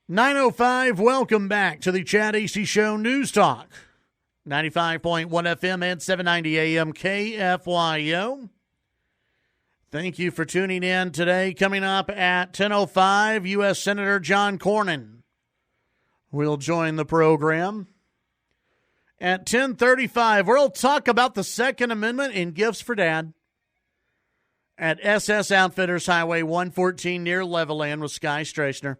9:05, welcome back to the Chad Hasty Show News Talk. 95.1 FM and 790 AM KFYO. Thank you for tuning in today. Coming up at 10:05, U.S. Senator John Cornyn will join the program. At 10:35, we'll talk about the Second Amendment and gifts for Dad at SS Outfitters Highway 114 near Levelland with Sky Strachner.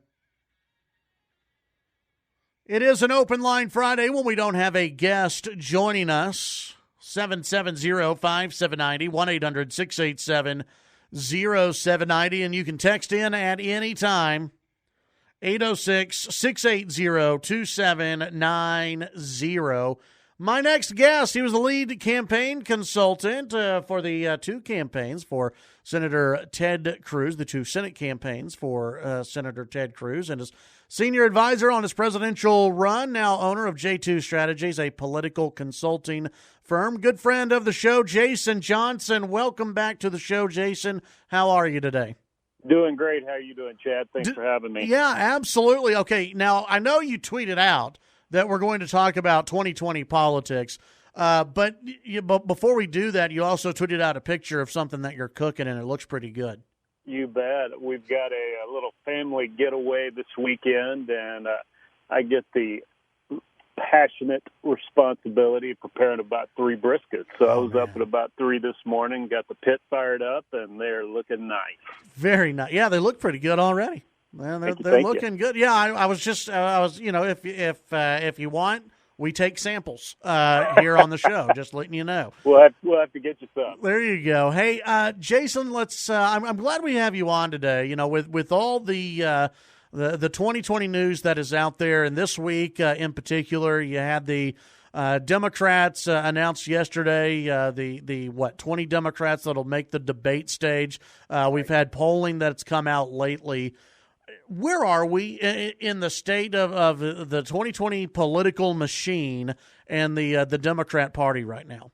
It is an open line Friday when we don't have a guest joining us. 770-5790, 1-800-687-0790, and you can text in at any time, 806-680-2790. My next guest, he was the lead campaign consultant for the two campaigns for Senator Ted Cruz, the two Senate campaigns for Senator Ted Cruz, and his senior advisor on his presidential run, now owner of J2 Strategies, a political consulting firm. Good friend of the show, Jason Johnson. Welcome back to the show, Jason. How are you today? Doing great. How are you doing, Chad? Thanks for having me. Yeah, absolutely. Okay, now I know you tweeted out that we're going to talk about 2020 politics, but before we do that, you also tweeted out a picture of something that you're cooking, and it looks pretty good. You bet. We've got a little family getaway this weekend, and I get the passionate responsibility of preparing about 3 briskets. So I was up at about 3 this morning, got the pit fired up, and they're looking nice. Very nice. Yeah, they look pretty good already. Well, they're looking good. Yeah, I was if you want, we take samples here on the show. Just letting you know. We'll have to get you some. There you go. Hey, Jason, let's. I'm glad we have you on today. You know, with all the 2020 news that is out there, and this week in particular, you had the Democrats announced yesterday the 20 Democrats that'll make the debate stage. We've had polling that's come out lately. Where are we in the state of the 2020 political machine and the Democrat Party right now?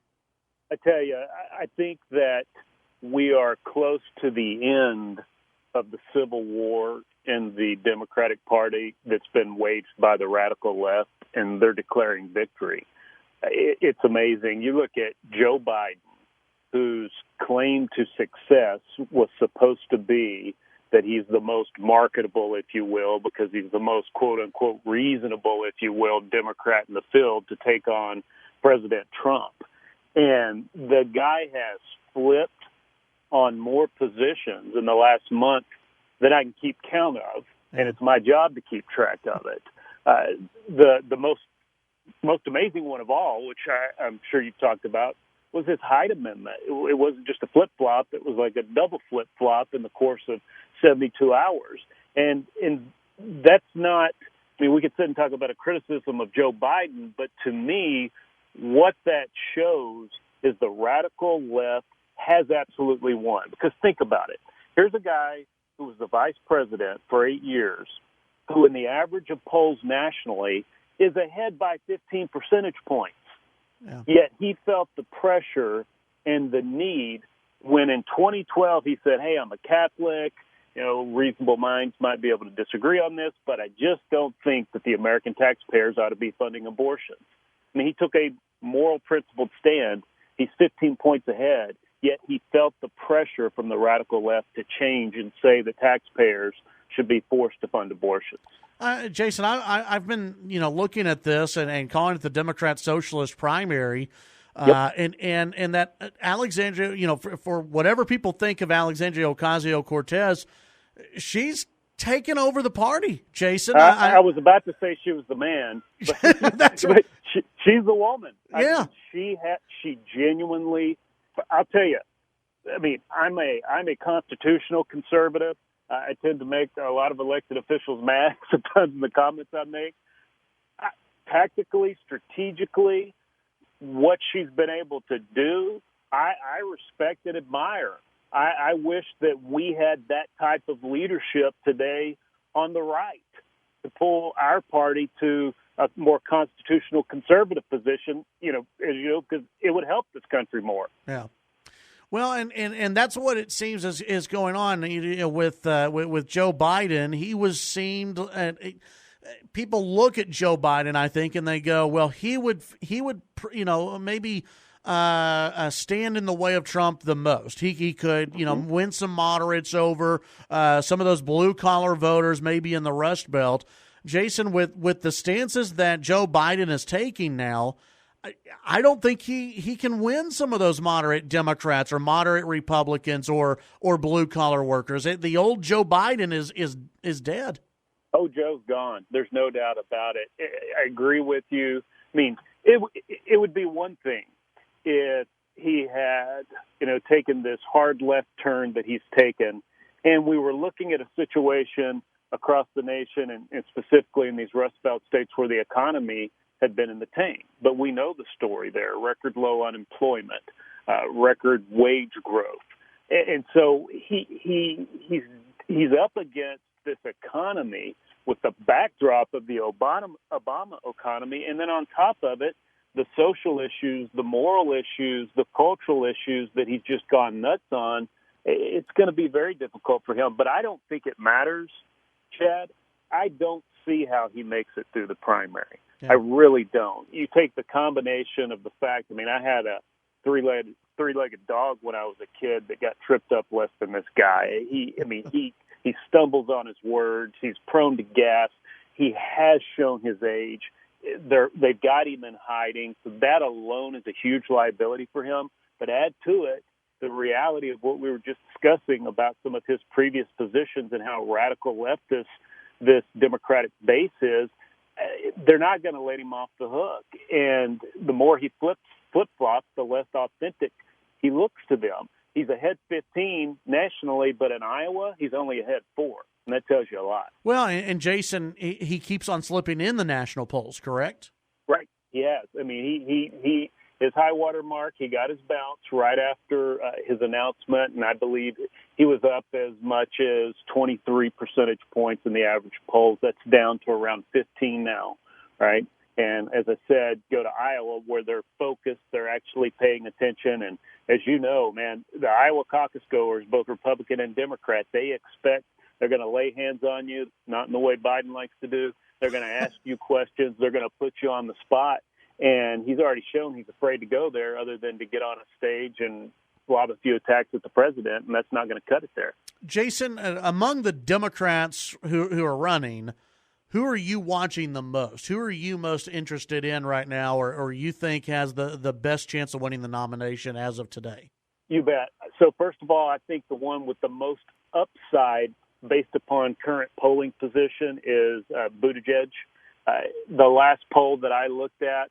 I tell you, I think that we are close to the end of the civil war in the Democratic Party that's been waged by the radical left, and they're declaring victory. It's amazing. You look at Joe Biden, whose claim to success was supposed to be that he's the most marketable, if you will, because he's the most, quote-unquote, reasonable, if you will, Democrat in the field to take on President Trump. And the guy has flipped on more positions in the last month than I can keep count of, and it's my job to keep track of it. The most amazing one of all, which I'm sure you've talked about, was his Hyde Amendment. It wasn't just a flip-flop. It was like a double flip-flop in the course of 72 hours. And that's not – I mean, we could sit and talk about a criticism of Joe Biden, but to me, what that shows is the radical left has absolutely won. Because think about it. Here's a guy who was the vice president for 8 years, who in the average of polls nationally is ahead by 15 percentage points. Yeah. Yet he felt the pressure and the need when in 2012 he said, hey, I'm a Catholic. You know, reasonable minds might be able to disagree on this, but I just don't think that the American taxpayers ought to be funding abortions. I mean, he took a moral principled stand. He's 15 points ahead, yet he felt the pressure from the radical left to change and say the taxpayers should be forced to fund abortions. Jason, I've been looking at this and calling it the Democrat Socialist primary, yep. and that Alexandria, for whatever people think of Alexandria Ocasio-Cortez, she's taken over the party. Jason, I was about to say she was the man, but, that's but she's the woman. Yeah, she genuinely. I'll tell you. I mean, I'm a constitutional conservative. I tend to make a lot of elected officials mad sometimes in the comments I make. Tactically, strategically, what she's been able to do, I respect and admire. I wish that we had that type of leadership today on the right to pull our party to a more constitutional conservative position, because it would help this country more. Yeah. Well, and that's what it seems is going on. With Joe Biden, he was seemed. People look at Joe Biden, I think, and they go, well, he would maybe stand in the way of Trump the most. He could win some moderates over some of those blue collar voters, maybe in the Rust Belt. Jason, with the stances that Joe Biden is taking now, I don't think he can win some of those moderate Democrats or moderate Republicans or blue collar workers. The old Joe Biden is dead. Oh, Joe's gone. There's no doubt about it. I agree with you. I mean, it would be one thing if he had taken this hard left turn that he's taken, and we were looking at a situation across the nation and specifically in these Rust Belt states where the economy had been in the tank. But we know the story there: record low unemployment, record wage growth, and so he's up against this economy with the backdrop of the Obama economy, and then on top of it, the social issues, the moral issues, the cultural issues that he's just gone nuts on. It's going to be very difficult for him. But I don't think it matters, Chad. I don't see how he makes it through the primary. Yeah. I really don't. You take the combination of the fact, I had a three-legged dog when I was a kid that got tripped up less than this guy. He stumbles on his words. He's prone to gas. He has shown his age. They've got him in hiding. So that alone is a huge liability for him. But add to it the reality of what we were just discussing about some of his previous positions and how radical leftist this Democratic base is. They're not going to let him off the hook. And the more he flip-flops, the less authentic he looks to them. He's ahead 15 nationally, but in Iowa, he's only ahead 4. And that tells you a lot. Well, and Jason, he keeps on slipping in the national polls, correct? Right. Yes. He his high water mark, he got his bounce right after his announcement, and I believe he was up as much as 23 percentage points in the average polls. That's down to around 15 now, right? And as I said, go to Iowa where they're focused, they're actually paying attention. And as you know, man, the Iowa caucus goers, both Republican and Democrat, they expect they're going to lay hands on you, not in the way Biden likes to do. They're going to ask you questions. They're going to put you on the spot. And he's already shown he's afraid to go there other than to get on a stage and lob a few attacks at the president, and that's not going to cut it there. Jason, among the Democrats who are running, who are you watching the most? Who are you most interested in right now or you think has the best chance of winning the nomination as of today? You bet. So first of all, I think the one with the most upside based upon current polling position is Buttigieg. The last poll that I looked at,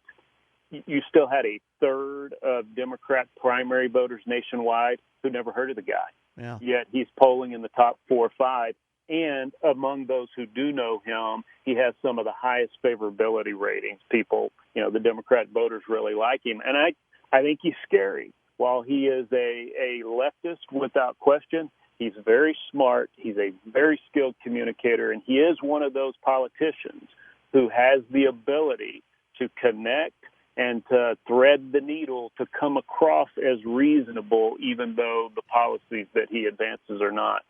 you still had a third of Democrat primary voters nationwide who never heard of the guy. Yeah. Yet he's polling in the top 4 or 5. And among those who do know him, he has some of the highest favorability ratings. People, the Democrat voters really like him. And I think he's scary. While he is a leftist without question, he's very smart. He's a very skilled communicator. And he is one of those politicians who has the ability to connect and to thread the needle to come across as reasonable, even though the policies that he advances are not.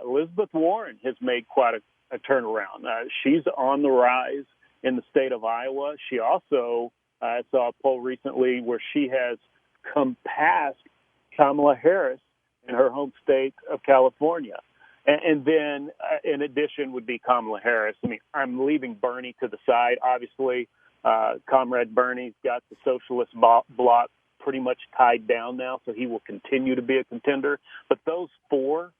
Elizabeth Warren has made quite a turnaround. She's on the rise in the state of Iowa. She also, I saw a poll recently where she has come past Kamala Harris in her home state of California. And then, in addition, would be Kamala Harris. I'm leaving Bernie to the side. Obviously, Comrade Bernie's got the socialist bloc pretty much tied down now, so he will continue to be a contender. But those 4,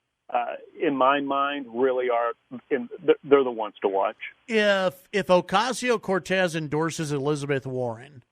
in my mind, really are they're the ones to watch. If Ocasio-Cortez endorses Elizabeth Warren,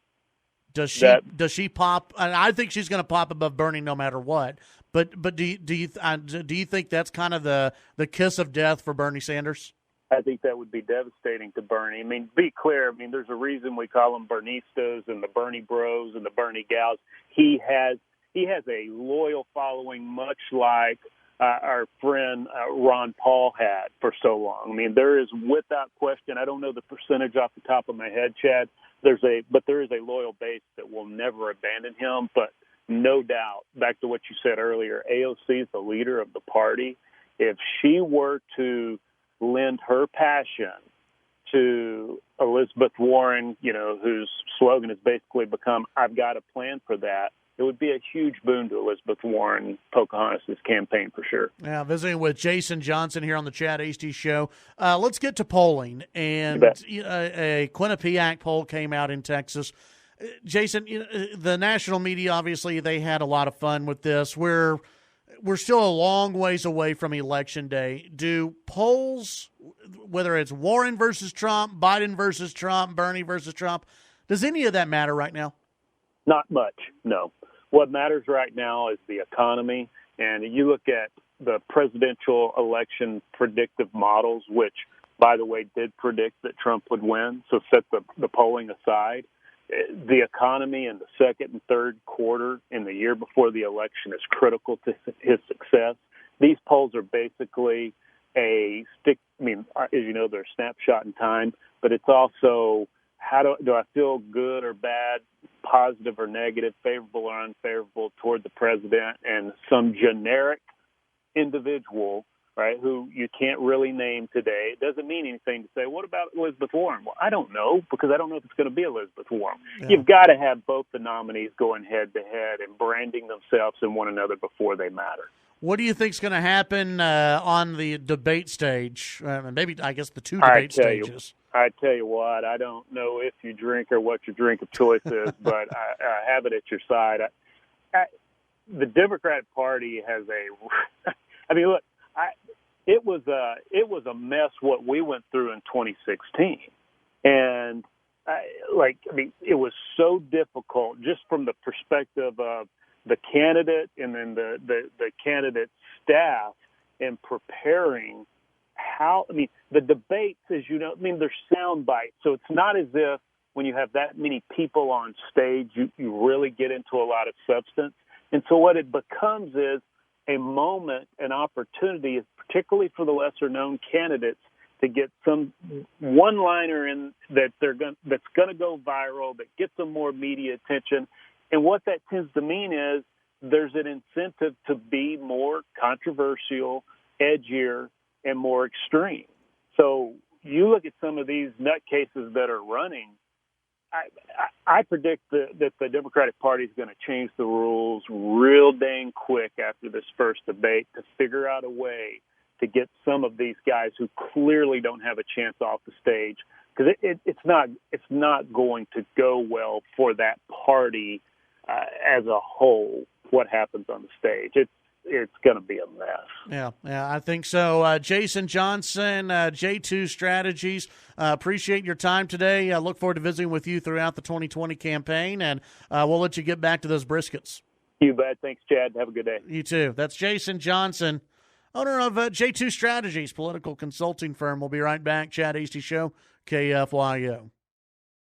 does she pop? I think she's going to pop above Bernie no matter what. But do you think that's kind of the kiss of death for Bernie Sanders? I think that would be devastating to Bernie. Be clear. There's a reason we call them Bernistas and the Bernie Bros and the Bernie Gals. He has a loyal following, much like our friend Ron Paul had for so long. There is, without question, I don't know the percentage off the top of my head, Chad. There is a loyal base that will never abandon him. But no doubt, back to what you said earlier, AOC is the leader of the party. If she were to lend her passion to Elizabeth Warren, whose slogan has basically become, I've got a plan for that, it would be a huge boon to Elizabeth Warren, Pocahontas' campaign for sure. Yeah, visiting with Jason Johnson here on the Chad Hasty Show. Let's get to polling. And a Quinnipiac poll came out in Texas. Jason, the national media, obviously, they had a lot of fun with this. We're still a long ways away from Election Day. Do polls, whether it's Warren versus Trump, Biden versus Trump, Bernie versus Trump, does any of that matter right now? Not much, no. What matters right now is the economy. And you look at the presidential election predictive models, which, by the way, did predict that Trump would win. So set the polling aside. The economy in the second and third quarter in the year before the election is critical to his success. These polls are basically as you know, they're a snapshot in time, but it's also do I feel good or bad, positive or negative, favorable or unfavorable toward the president, and some generic individual, right, who you can't really name today. It doesn't mean anything to say, what about Elizabeth Warren? Well, I don't know, because I don't know if it's going to be Elizabeth Warren. Yeah. You've got to have both the nominees going head-to-head and branding themselves and one another before they matter. What do you think is going to happen on the debate stage? Maybe, I guess, the two debate stages. I tell you what, I don't know if you drink or what your drink of choice is, but I have it at your side. The Democratic Party has look, it was a mess what we went through in 2016, and it was so difficult just from the perspective of the candidate and then the candidate staff in preparing. The debates, as you know, they're sound bites. So it's not as if when you have that many people on stage, you really get into a lot of substance. And so what it becomes is a moment, an opportunity, particularly for the lesser-known candidates, to get some one-liner in that's going to go viral, that gets them more media attention. And what that tends to mean is there's an incentive to be more controversial, edgier, and more extreme. So you look at some of these nutcases that are running, I predict that the Democratic Party is going to change the rules real dang quick after this first debate to figure out a way to get some of these guys who clearly don't have a chance off the stage, because it's not going to go well for that party as a whole. What happens on the stage? It's going to be a mess. Yeah, I think so. Jason Johnson, J2 Strategies, appreciate your time today. I look forward to visiting with you throughout the 2020 campaign, and we'll let you get back to those briskets. You bet. Thanks, Chad. Have a good day. You too. That's Jason Johnson, owner of J2 Strategies, political consulting firm. We'll be right back. Chad Hasty Show, KFYO.